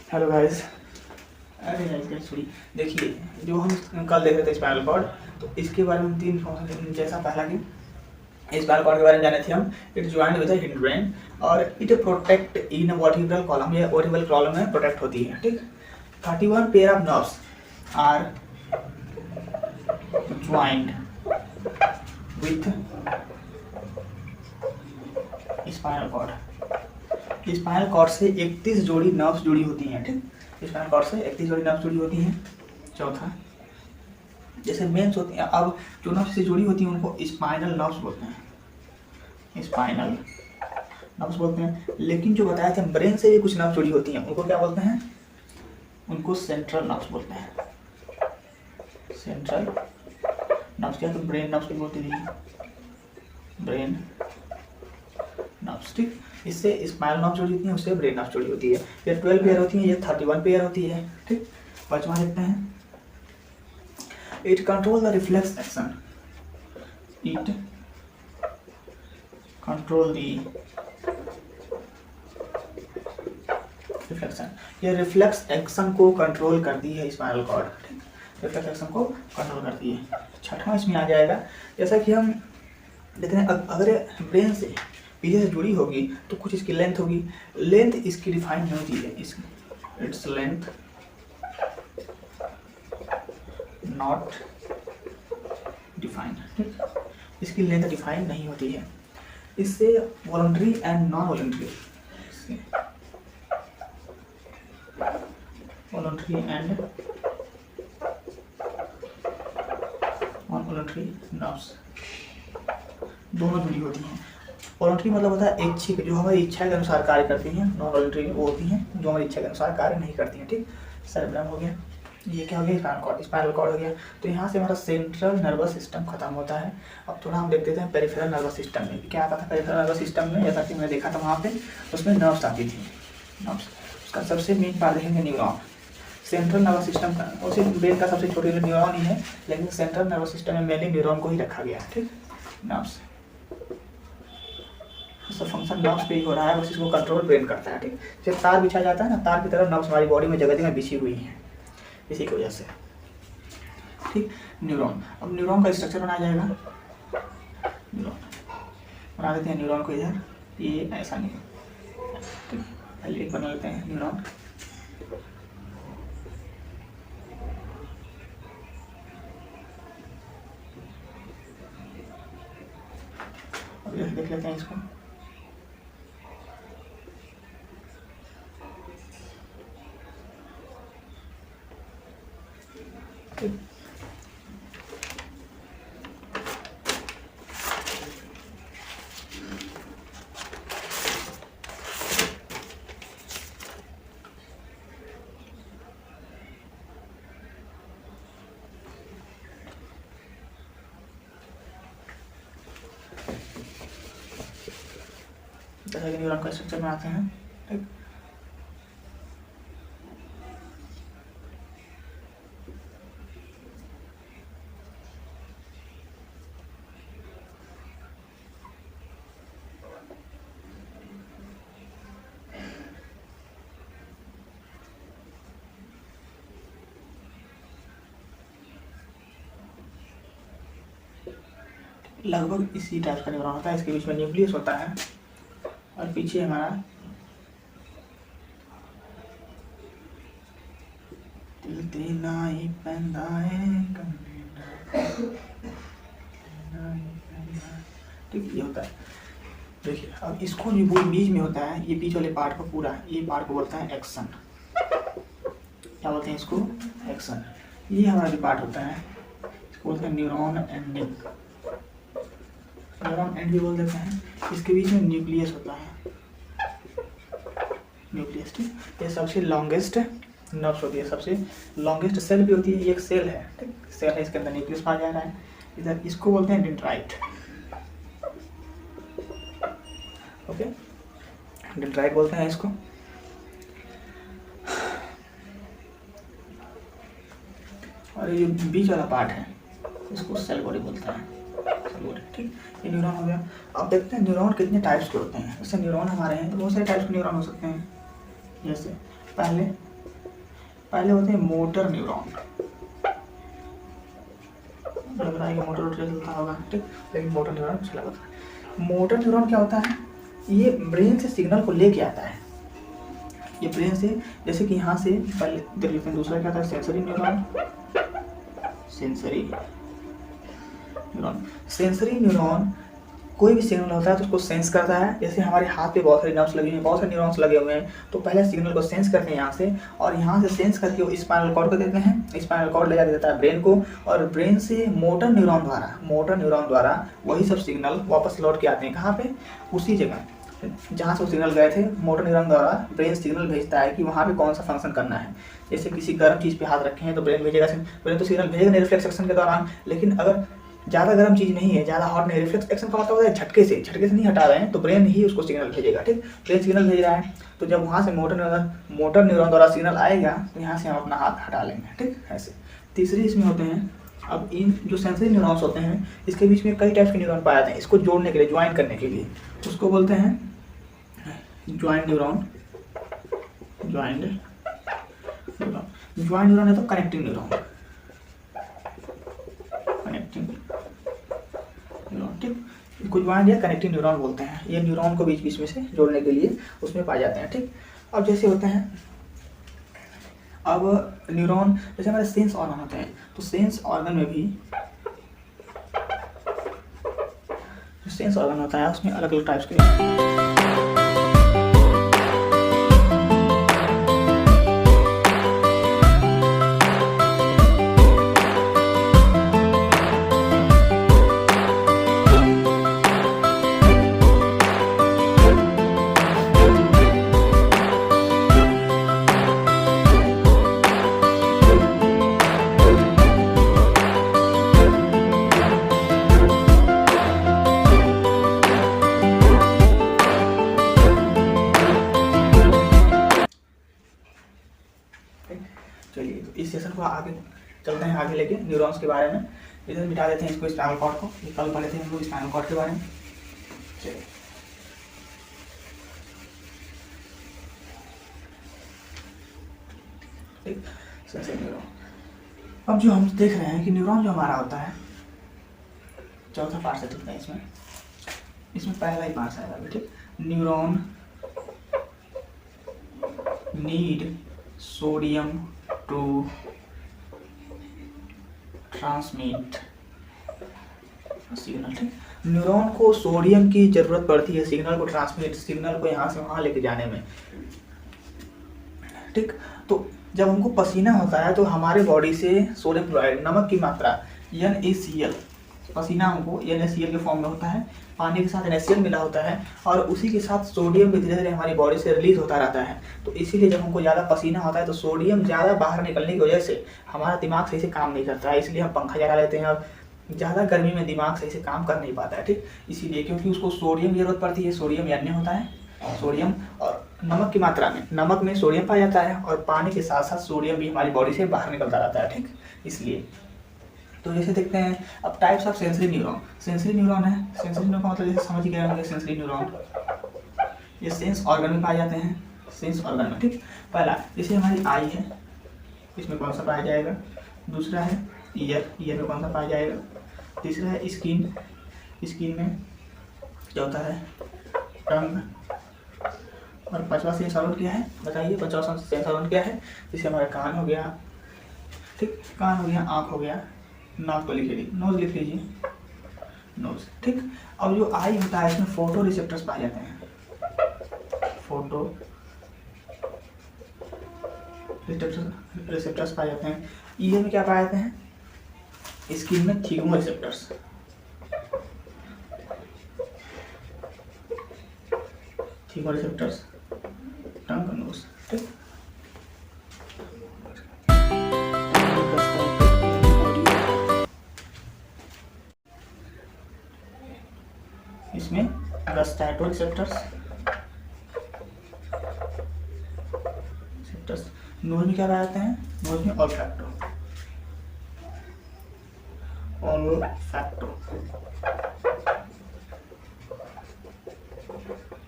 Hello guys. अरे guys sorry. देखिए, जो हम कल देख रहे थे स्पाइनल कॉर्ड, तो इसके बारे में 3 इन्फॉर्मेशन। जैसा पहला कि स्पाइनल कॉर्ड के बारे में जाने थे हम। It joint with the hind brain और it protect in vertebral column या वर्टिब्रल कॉलम में प्रोटेक्ट होती है। ठीक, 31 pair of nerves are joint with spinal cord. Spinal cord से 31 जोड़ी नर्व्स जुड़ी होती हैं। ठीक, स्पाइनल कॉर्ड से 31 जोड़ी नर्व्स जुड़ी होती हैं। चौथा, जैसे मेंस होती हैं, अब जो नर्व्स से जुड़ी होती हैं उनको स्पाइनल नर्व्स बोलते हैं, स्पाइनल नर्व्स बोलते हैं। लेकिन जो बताया था ब्रेन से भी कुछ नर्व्स जुड़ी होती हैं, उनको क्या बोलते हैं? उनको सेंट्रल नर्व्स बोलते हैं। सेंट्रल नर्व्स क्या, तो ब्रेन नर्व्स भी बोलती थी, ब्रेन नर्व्स। ठीक, इससे स्पाइनल नर्व्स जुड़ी होती है, उससे ब्रेन नर्व्स जुड़ी होती है। ये 12 पेयर होती है, ये 31 पेयर होती है। ठीक, पांचवा देखते हैं। It control the reflex action. It control the reflection. ये रिफ्लेक्स एक्शन को कंट्रोल करती है स्पाइनल कॉर्ड। ठीक, रिफ्लेक्स एक्शन को कंट्रोल करती है। छठवां इसमें आ जाएगा, जैसा कि हम देखते हैं अगर ब्रेन से पीछे से जुड़ी होगी तो कुछ इसकी लेंथ होगी। लेंथ इसकी डिफाइन नहीं होती है, इट्स लेंथ नॉट डिफाइन। ठीक, इसकी लेंथ डिफाइन नहीं होती है। इससे voluntary and non voluntary, voluntary and non voluntary nerves दोनों जुड़ी होती हैं। वॉलंटरी मतलब होता है इच्छिक, जो हमारी इच्छा के अनुसार कार्य करती हैं। नॉन वॉलंटरी वो होती हैं जो हमारी इच्छा के अनुसार कार्य नहीं करती हैं। ठीक, सेरेब्रम हो गया, ये क्या हो गया? Spinal cord. स्पाइनल कॉर्ड हो गया, तो यहाँ से हमारा सेंट्रल नर्वस सिस्टम खत्म होता है। अब थोड़ा हम देख देते हैं पेरिफेरल नर्वस सिस्टम में क्या आता था। पेरिफेरल नर्वस सिस्टम में जैसा कि मैंने देखा था वहाँ पे, उसमें नर्व्स आती थी। नर्व्स, उसका सबसे मेन पार्ट देखेंगे न्यूरॉन। सेंट्रल नर्वस सिस्टम का, उसी ब्रेन का सबसे छोटे न्यूरॉन ही है, लेकिन सेंट्रल नर्वस सिस्टम में मेनली न्यूरॉन को ही रखा गया है। ठीक, नर्व्स सब फंक्शन नर्व्स पे ही हो रहा है, बस इसको कंट्रोल ब्रेन करता है। ठीक, जब तार बिछा जाता है ना, तार की तरह नर्व्स हमारी बॉडी में जगह जगह बिछी हुई हैं, इसी की वजह से। ठीक, न्यूरॉन। अब न्यूरॉन का स्ट्रक्चर बनाया जाएगा। न्यूरॉन बना देते हैं न्यूरॉन को इधर, ये ऐसा नहीं। ठीक, पहले एक बना लेते हैं न्यूरॉन। अब देख लेते हैं इसको। ठीक, जैसा कि न्यूरॉन का स्ट्रक्चर बनाते हैं। ठीक, लगभग इसी टाइप का न्यूरॉन होता है। इसके बीच में न्यूक्लियस होता है और पीछे हमारा ठीक, ये होता है। देखिए, अब इसको जो बीच में होता है, ये बीच वाले पार्ट को पूरा, ये पार्ट को बोलता है एक्सन। क्या बोलते हैं इसको? एक्सन। ये हमारा जो पार्ट होता है इसको बोलते हैं न्यूरॉन एंडिंग, न्यूरॉन एंड भी बोल देते हैं। इसके बीच में न्यूक्लियस होता है, न्यूक्लियस। ठीक, ये सबसे लॉन्गेस्ट नर्व्स होती है, सबसे लॉन्गेस्ट सेल भी होती है। ये एक सेल है। ठीक, सेल है, इसके अंदर न्यूक्लियस पाया जा रहा है इधर। इसको बोलते हैं डेंड्राइट। ओके, डेंड्राइट बोलते हैं इसको। और ये जो बीच वाला पार्ट है इसको सेल बॉडी बोलता है, सेल बॉडी। ठीक, ये न्यूरॉन हो गया। अब देखते हैं न्यूरॉन कितने टाइप्स के होते हैं। जैसे न्यूरॉन हमारे हैं तो बहुत सारे टाइप्स के न्यूरॉन हो सकते हैं। जैसे पहले पहले होते हैं मोटर न्यूरॉन। लग रहा है कि मोटर चलता होगा, ठीक, लेकिन मोटर न्यूरॉन चला होता है। मोटर न्यूरॉन क्या होता है, ये ब्रेन से सिग्नल को लेके आता है। ये ब्रेन से, जैसे कि यहाँ से पहले देख लेते हैं, दूसरा क्या था, sensory neuron. Sensory neuron, sensory neuron कोई भी सिग्नल होता है तो उसको सेंस करता है। जैसे हमारे हाथ पे बहुत सारे नर्व्स लगे हुए हैं, बहुत सारे न्यूरॉन्स लगे हुए हैं, तो पहले सिग्नल को सेंस करते हैं यहाँ से, और यहाँ से सेंस करके वो स्पाइनल कॉर्ड को देते हैं। स्पाइनल कॉर्ड ले जाके देता है ब्रेन को, और ब्रेन से मोटर न्यूरॉन द्वारा वही सब सिग्नल वापस लौट के आते हैं। कहाँ पे, उसी जगह जहाँ से वो सिग्नल गए थे। मोटर न्यूरॉन द्वारा ब्रेन सिग्नल भेजता है कि वहाँ पे कौन सा फंक्शन करना है। जैसे किसी गर्म चीज़ पे हाथ रखे हैं तो ब्रेन भेजेगा, ब्रेन तो सिग्नल भेजेगा नहीं रिफ्लेक्स एक्शन के दौरान, लेकिन अगर ज़्यादा गर्म चीज़ नहीं है, ज़्यादा हॉट नहीं, रिफ्लेक्स एक्शन का मतलब होता है झटके से नहीं हटा रहे हैं, तो ब्रेन ही उसको सिग्नल भेजेगा, ठीक। ब्रेन सिग्नल भेज रहा है, तो जब वहाँ से मोटर न्यूरॉन द्वारा सिग्नल आएगा तो यहाँ से हम अपना हाथ हटा लेंगे, ठीक। ऐसे तीसरी इसमें होते हैं, अब इन जो सेंसरी न्यूरॉन्स होते हैं इसके बीच में कई टाइप के न्यूरॉन पाए जाते हैं, इसको जोड़ने के लिए, ज्वाइन करने के लिए, उसको बोलते हैं ज्वाइंट न्यूरॉन। ज्वाइंट न्यूरॉन है तो कनेक्टिंग न्यूरॉन, ठीक। इसको ज्वाइंट या कनेक्टिंग न्यूरॉन बोलते हैं। ये न्यूरॉन को बीच बीच में से जोड़ने के लिए उसमें पाए जाते हैं, ठीक। अब जैसे होते हैं, अब न्यूरॉन जैसे हमारे सेंस ऑर्गन होते हैं, तो सेंस ऑर्गन में भी जो सेंस ऑर्गन होता है उसमें अलग अलग टाइप्स के इस सेशन को आगे चलते हैं, आगे लेके न्यूरॉन्स के बारे में। इधर मिटा देते हैं इसको, स्पाइनल कॉर्ड को। कल पढ़े थे हम लोग स्पाइनल कॉर्ड के बारे में। चलिए, न्यूरॉन। अब जो हम देख रहे हैं कि न्यूरॉन जो हमारा होता है, चौथा पार्ट से चलते हैं इसमें पहला ही पार्ट आएगा, ठीक। Neuron need sodium to transmit signal, ठीक। न्यूरॉन को सोडियम की जरूरत पड़ती है सिग्नल को यहाँ से वहाँ लेके जाने में, ठीक। तो जब हमको पसीना होता है तो हमारे बॉडी से सोडियम क्लोराइड, नमक की मात्रा NaCl, पसीना हमको NaCl के फॉर्म में होता है, पानी के साथ NaCl मिला होता है, और उसी के साथ सोडियम भी धीरे धीरे हमारी बॉडी से रिलीज होता रहता है। तो इसीलिए जब हमको ज़्यादा पसीना होता है तो सोडियम ज़्यादा बाहर निकलने की वजह से हमारा दिमाग सही से काम नहीं करता है, इसलिए हम पंखा जला लेते हैं, और ज़्यादा गर्मी में दिमाग सही से काम कर नहीं पाता है, ठीक। इसीलिए क्योंकि उसको सोडियम की जरूरत पड़ती है, सोडियम Na होता है, सोडियम, और नमक की मात्रा में, नमक में सोडियम पाया जाता है, और पानी के साथ साथ सोडियम भी हमारी बॉडी से बाहर निकलता रहता है, ठीक। इसलिए तो जैसे देखते हैं अब types of sensory neuron. Sensory neuron है, सेंसरी न्यूरॉन का मतलब जैसे समझ गए होंगे, सेंसरी न्यूरॉन ये सेंस ऑर्गन में पाए जाते हैं, सेंस ऑर्गन में, ठीक। पहला जैसे हमारी आई है, इसमें कौन सा पाया जाएगा, दूसरा है ईयर में कौन सा पाया जाएगा, तीसरा है स्किन में, चौथा है टंग, और पांचवा सेंस ऑर्गन क्या है बताइए, पांचवा सेंस ऑर्गन क्या है, जैसे हमारा कान हो गया, ठीक, कान हो गया, आँख हो गया, नाक को लिख लीजिए, नोज लिख लीजिए, नोज, ठीक। अब जो आई होता है इसमें फोटो रिसेप्टर्स पाए जाते हैं, फोटो रिसेप्टर्स पाए जाते हैं। ईयर में क्या पाए जाते हैं, स्किन में थीगमो रिसेप्टर्स, टंग, नोज, ठीक। इसमें गस्टैटो रिसेप्टर्स, नोज में क्या पाए जाते हैं, नोज में ऑल्फैक्टो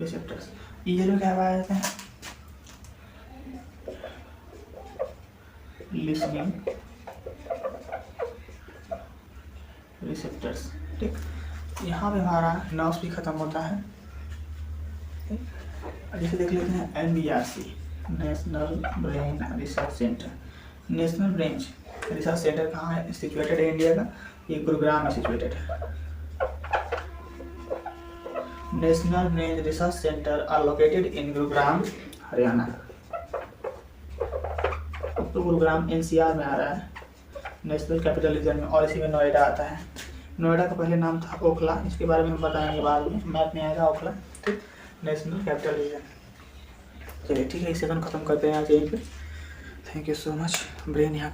रिसेप्टर्स। ईयर में क्या पाए जाते हैं, लिसनिंग रिसेप्टर्स। ठीक, यहाँ पे हमारा नर्व्स भी खत्म होता है। जैसे देख लेते हैं NBRC, national brain research centre. National brain research centre कहाँ है सिचुएटेड है इंडिया का? ये गुरुग्राम में सिचुएटेड है। National brain research centre are located in Gurugram, Haryana. तो गुरुग्राम NCR में आ रहा है, नेशनल कैपिटल रीजन में, और इसी में नोएडा आता है। नोएडा का पहले नाम था ओखला, इसके बारे में हम बताएंगे बाद में, मैप में आएगा ओखला। ठीक, नेशनल कैपिटल रीजन। चलिए ठीक है, इस सेशन खत्म करते हैं आज यहीं पे। Thank you so much. Brain यहाँ